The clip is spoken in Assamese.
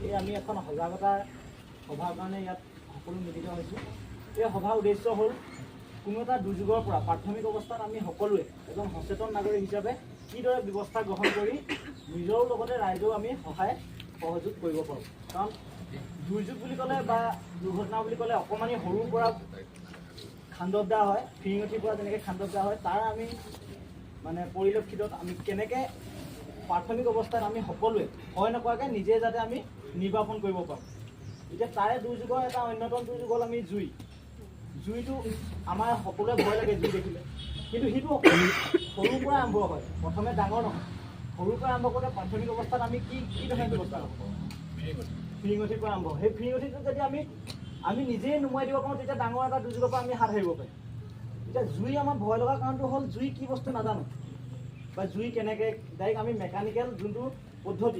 এই আমি এখন সজাগতাৰ সভাৰ কাৰণে ইয়াত সকলো মিলিত হৈছোঁ। এই সভাৰ উদ্দেশ্য হ'ল কোনো এটা দুৰ্যোগৰ পৰা প্ৰাথমিক অৱস্থাত আমি সকলোৱে এজন সচেতন নাগৰিক হিচাপে কিদৰে ব্যৱস্থা গ্ৰহণ কৰি নিজৰো লগতে ৰাইজেও আমি সহায় সহযোগ কৰিব পাৰোঁ। কাৰণ দুৰ্যোগ বুলি ক'লে বা দুৰ্ঘটনা বুলি ক'লে অকণমানি সৰুৰ পৰা খান্দত দিয়া হয়, ফিৰিঙঠিৰ পৰা যেনেকৈ খান্দত দিয়া হয়, তাৰ আমি মানে পৰিলক্ষিতত আমি কেনেকৈ প্ৰাথমিক অৱস্থাত আমি সকলোৱে ভয় নকৰাকৈ নিজে যাতে আমি নিৰ্বাপন কৰিব পাৰোঁ। এতিয়া তাৰে দুৰ্যোগৰ এটা অন্যতম দুৰ্যোগ হ'ল আমি জুইটো আমাৰ সকলোৱে ভয় লাগে জুই দেখিলে, কিন্তু সেইটো সৰুৰ পৰা আৰম্ভ হয়, প্ৰথমে ডাঙৰ নহয়, সৰুৰ পৰা আৰম্ভ কৰোঁতে প্ৰাথমিক অৱস্থাত আমি কি ধৰণে ব্যৱস্থা ল'ব পাৰোঁ? ফিৰিঙঠিৰ পৰা আৰম্ভ। সেই ফিৰিঙঠিটো যদি আমি নিজেই নুমুৱাই দিব পাৰোঁ, তেতিয়া ডাঙৰ এটা দুৰ্যোগৰ পৰা আমি হাত সাৰিব পাৰিম। এতিয়া জুই আমাৰ ভয় লগা কাৰণটো হ'ল জুই কি বস্তু নাজানো, বা জুই কেনেকৈ ডাইৰেক্ট আমি মেকানিকেল যোনটো পদ্ধতি